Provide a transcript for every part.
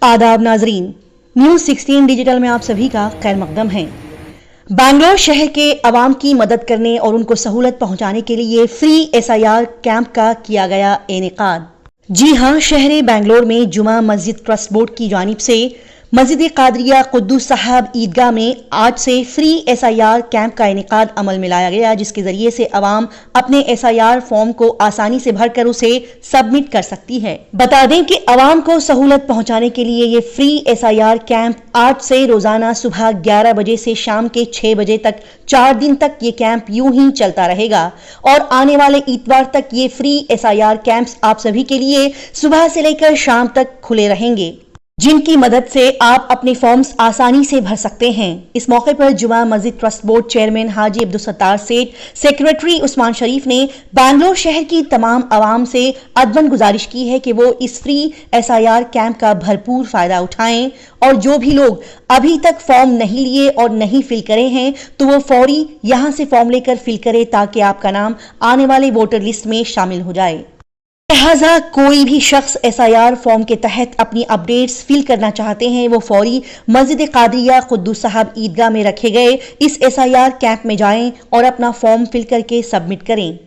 आदाब नाजरीन, news 16 digital में आप सभी का खैर मकदम है। बैंगलोर शहर के अवाम की मदद करने और उनको सहूलत पहुंचाने के लिए फ्री SIR कैंप का किया गया इनेकाद। जी हां, शहर बैंगलोर में जुमा मस्जिद ट्रस्ट बोर्ड की जानिब से मस्जिद कादरिया कुद्दूस साहब ईदगाह में आज से फ्री SIR कैंप का इनेकाद अमल में लाया गया, जिसके जरिए से अवाम अपने SIR फॉर्म को आसानी से भरकर उसे सबमिट कर सकती है। बता दें कि अवाम को सहूलत पहुंचाने के लिए ये फ्री SIR कैंप आज से रोजाना सुबह 11 बजे से शाम के 6 बजे तक 4 दिन तक ये कैंप यूं ही चलता रहेगा और आने वाले इतवार तक ये फ्री SIR कैंप्स आप सभी के लिए सुबह से लेकर शाम तक खुले रहेंगे, जिनकी मदद से आप अपने फॉर्म्स आसानी से भर सकते हैं। इस मौके पर जुमा मस्जिद trust board chairman Haji Abdul Sattar सेठ, सेक्रेटरी उस्मान शरीफ ने बैंगलोर शहर की तमाम आवाम से अदबन गुजारिश की है कि वो इस फ्री SIR कैंप का भरपूर फायदा उठाएं और जो भी लोग अभी तक फॉर्म नहीं लिए और नहीं फिल करे हैं तो वो फौरी यहां से फॉर्म लेकर फिल करें ताकि आपका नाम आने वाले वोटर लिस्ट में शामिल हो जाए। लिहाजा कोई भी शख्स SIR फॉर्म के तहत अपनी अपडेट्स फिल करना चाहते हैं वो फौरी मस्जिद कादरिया कुद्दूस साहब ईदगाह में रखे गए इस SIR कैंप में जाएं और अपना फॉर्म फिल करके सबमिट करें।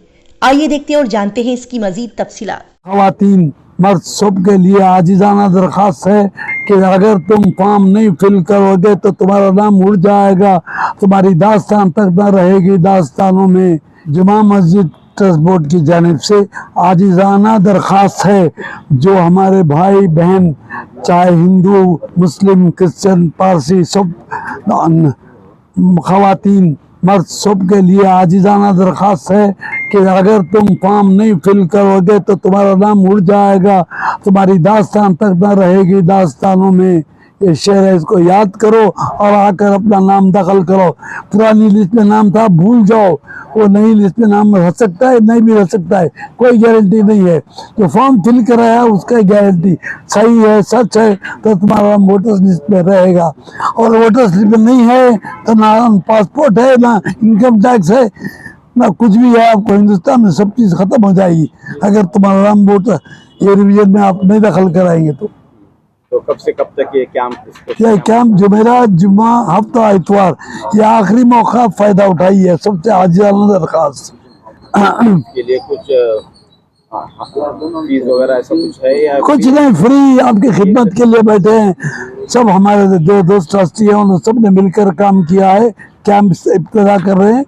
आइए देखते हैं और जानते हैं इसकी मजीद तफसीलात। खवातीन मर्द सब के लिए आजिजाना दरखास्त है कि अगर तुम फॉर्म नहीं फिल करोगे तो तुम्हारा नाम उड़ जाएगा, तुम्हारी दास्तान तक न रहेगी दास्तानों में। जुमा मस्जिद ट्रस्ट बोर्ड की जानिब से आजिजाना दरखास्त है, जो हमारे भाई बहन चाहे हिंदू मुस्लिम क्रिश्चियन पारसी सब खवातीन मर्द सब के लिए आजिजाना दरखास्त है कि अगर तुम फॉर्म नहीं फिल करोगे तो तुम्हारा नाम उड़ जाएगा, तुम्हारी दास्तान तक न रहेगी दास्तानों में। ये शेर है, इसको याद करो और आकर अपना नाम दाखिल करो। पुरानी लिस्ट में नाम था, भूल जाओ, वो नई लिस्ट में नाम रह सकता है नहीं भी रह सकता है, कोई गारंटी नहीं है। जो फॉर्म फिल कराया उसका गारंटी सही है सच है तो तुम्हारा नाम वोटर्स लिस्ट में रहेगा, और वोटर्स लिस्ट में नहीं है तो ना पासपोर्ट है ना इनकम टैक्स है ना कुछ भी है। आपको हिंदुस्तान में सब चीज़ खत्म हो जाएगी अगर तुम्हारा नाम वोटर ये रिवीजन में आप नहीं दखल कराएंगे तो कब से कब तक ये कैंप जुमेरा जुम्मा हफ्ता इतवार ये आखिरी मौका फायदा उठाइए। सबसे आजिजाना दरखास्त के लिए कुछ फीस वगैरह ऐसा कुछ है या कुछ नहीं, फ्री आपकी खिदमत के लिए बैठे हैं। सब हमारे जो दोस्त ट्रस्टी हैं उन्होंने सब ने मिलकर काम किया है। कैंप इब्तिदा कर रहे हैं,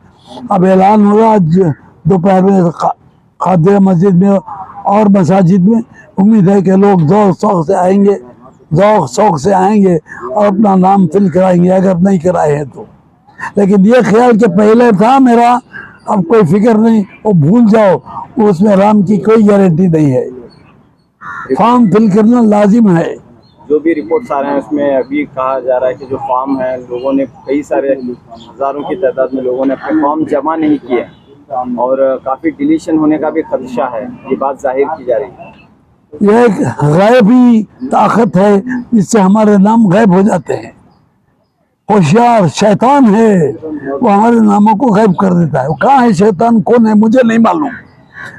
अब ऐलान होगा आज दोपहर में कादरिया मस्जिद में और मसाजिद में। उम्मीद है कि लोग शौक से आएंगे और अपना नाम फिल कराएंगे अगर नहीं कराए हैं तो। लेकिन ये ख्याल के पहले था मेरा, अब कोई फिक्र नहीं, वो भूल जाओ, उसमें राम की कोई गारंटी नहीं है। फॉर्म फिल करना लाजिम है। जो भी रिपोर्ट्स आ रहे हैं उसमें अभी कहा जा रहा है कि जो फॉर्म है लोगों ने कई सारे हजारों की तादाद में लोगों ने अपने फॉर्म जमा नहीं किए और काफी डिलीशन होने का भी खदशा है, ये बात जाहिर की जा रही है। यह एक गैबी ताकत है जिससे हमारे नाम गायब हो जाते हैं। होशियार शैतान है, वो हमारे नामों को गायब कर देता है। वो कहाँ है शैतान, कौन है मुझे नहीं मालूम,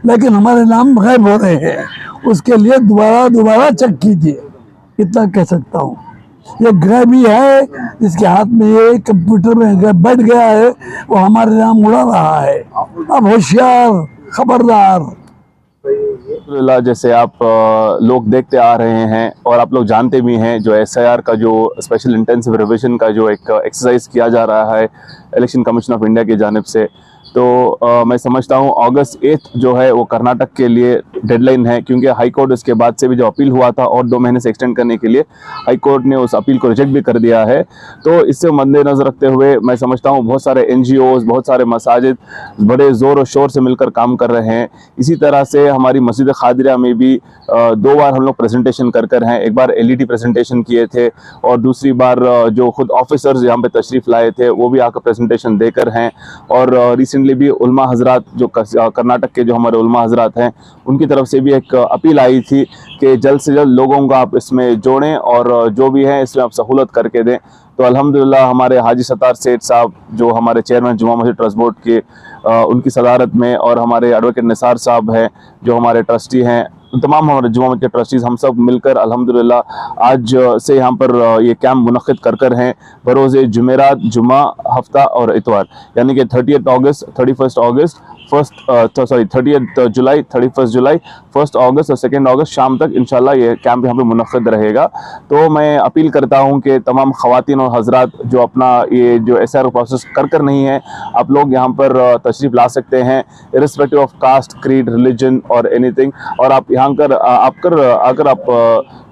लेकिन हमारे नाम गायब हो रहे हैं। उसके लिए दोबारा चेक कीजिए, इतना कह सकता हूँ। ये गैबी है, इसके हाथ में ये कंप्यूटर में बैठ गया है, वो हमारे नाम उड़ा रहा है। अब होशियार खबरदार। जैसे आप लोग देखते आ रहे हैं और आप लोग जानते भी हैं, जो SIR का जो स्पेशल इंटेंसिव रिवीजन का जो एक एक्सरसाइज किया जा रहा है इलेक्शन कमीशन ऑफ इंडिया की जानिब से, तो मैं समझता हूँ अगस्त 8 जो है वो कर्नाटक के लिए डेडलाइन है, क्योंकि हाई कोर्ट इसके बाद से भी जो अपील हुआ था और 2 महीने से एक्सटेंड करने के लिए हाई कोर्ट ने उस अपील को रिजेक्ट भी कर दिया है। तो इससे मद्देनजर रखते हुए मैं समझता हूँ बहुत सारे NGOs, बहुत सारे मसाजिद बड़े ज़ोर और शोर से मिलकर काम कर रहे हैं। इसी तरह से हमारी मस्जिद कादरिया में भी 2 बार हम लोग प्रेजेंटेशन कर हैं। एक बार LED प्रेजेंटेशन किए थे और दूसरी बार जो खुद ऑफिसर्स यहाँ पे तशरीफ़ लाए थे वो भी आकर प्रेजेंटेशन देकर हैं। और रिसेंटली भी उलमा हजरात जो कर्नाटक के जो हमारे उलमा हजरात हैं उनकी तरफ से भी एक अपील आई थी कि जल्द से जल्द लोगों को आप इसमें जोड़ें और जो भी है इसमें आप सहूलत करके दें। तो अल्हम्दुलिल्लाह हमारे हाजी सत्तार सेठ साहब जो हमारे चेयरमैन जुमा मस्जिद ट्रस्ट बोर्ड के उनकी सदारत में, और हमारे एडवोकेट निसार साहब हैं जो हमारे ट्रस्टी हैं, तमाम हमारे जुमा मस्जिद के ट्रस्टीज हम सब मिलकर अल्हम्दुलिल्लाह आज से यहाँ पर ये कैंप मुनक्किद कर हैं बरोज़ जुमेरात, जुमा, हफ्ता और इतवार, यानी कि 30 अगस्त, 31 अगस्त, 30 जुलाई, 31 जुलाई, 1 अगस्त और 2 अगस्त शाम तक इंशाल्लाह ये कैंप यहाँ पे मुनक्किद रहेगा। तो मैं अपील करता हूँ कि तमाम ख़वातीन और हजरात जो अपना ये जो SIR प्रोसेस कर नहीं है, आप लोग यहाँ पर तशरीफ़ ला सकते हैं irrespective of caste, creed, religion और एनीथिंग, और आप यहाँ आकर आप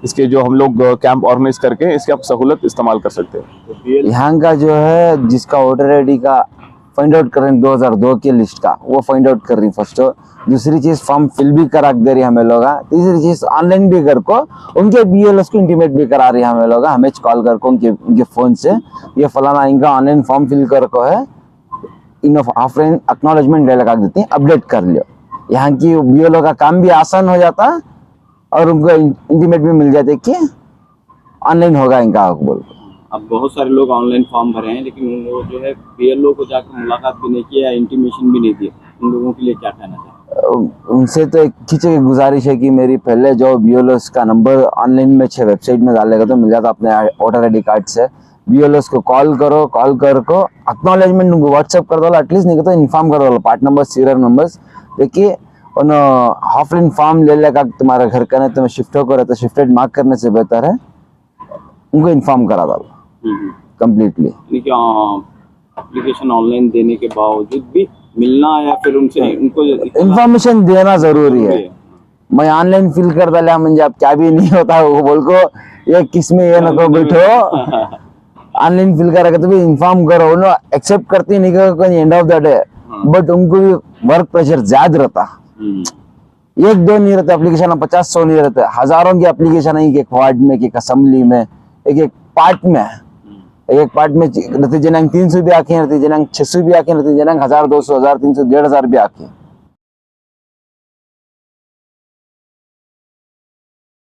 इसके जो हम लोग कैंप ऑर्गेनाइज करके इसकी आप सहूलत इस्तेमाल कर सकते हैं। यहाँ का जो है जिसका वोटर ID का फाइंड आउट कर रहे हैं 2002 के लिस्ट का, वो फाइंड आउट कर रही फर्स्ट। दूसरी चीज फॉर्म फिल भी करा दे रही हमें लोग। तीसरी चीज ऑनलाइन भी कर को उनके BLS को इंटीमेट भी करा रही है हमें लोग, हमें कॉल कर को उनके फोन से ये फलाना इनका ऑनलाइन फॉर्म फिल कर को है, इन ऑफलाइन एक्नॉलेजमेंट लगा देती हैं, अपडेट कर लियो। यहाँ की BLO का काम भी आसान हो जाता और उनको इंटीमेट भी मिल जाते कि ऑनलाइन होगा इनका बोल। अब बहुत सारे लोग ऑनलाइन फॉर्म भरे हैं, लेकिन उन लोगों जो है BLO को जाकर मुलाकात भी नहीं किया, इंटीमेशन भी नहीं दिया। उन लोगों के लिए क्या कहना चाहिए? उनसे तो एक खींचे की गुजारिश है कि मेरी पहले जो BLOs का नंबर ऑनलाइन में वेबसाइट में डालेगा तो मिल जाता अपने वोटर ID कार्ड से। BLOs को कॉल करो, कॉल कर को एक्नॉलेजमेंट उनको व्हाट्सएप कर दो एटलीस्ट, नहीं तो इन्फॉर्म कर दो पार्ट नंबर, सीरियल नंबर्स। देखिए उन ऑफलाइन फॉर्म ले लेगा तुम्हारे घर का, नहीं तो शिफ्ट होकर रहता, शिफ्टेड मार्क करने से बेहतर है उनको इन्फॉर्म करा दो कंप्लीटली। एप्लीकेशन ऑनलाइन देने के बावजूद भी मिलना या फिर उनसे उनको इन्फॉर्मेशन देना जरूरी है। मैं ऑनलाइन फिल कर डाला म्हणजे अब क्या भी नहीं होता है वो बोल को ये किस में ये नको बैठो, ऑनलाइन फिल करेगा तो भी इन्फॉर्म करो। उन्होंने एक्सेप्ट करती नहीं कर end of the day, but उनको भी वर्क प्रेशर ज्यादा रहता, 1-2 नहीं रहता एप्लीकेशन, 50-100 नहीं रहते, हजारों की एप्लीकेशन है एक वार्ड में, एक असेंबली में, एक पार्ट में, एक पार्ट में रहते जनांग 300 भी आके रहते, जनांग 600 भी आके रहते, जनांग 1000, 200, 1300, 1500 भी आके।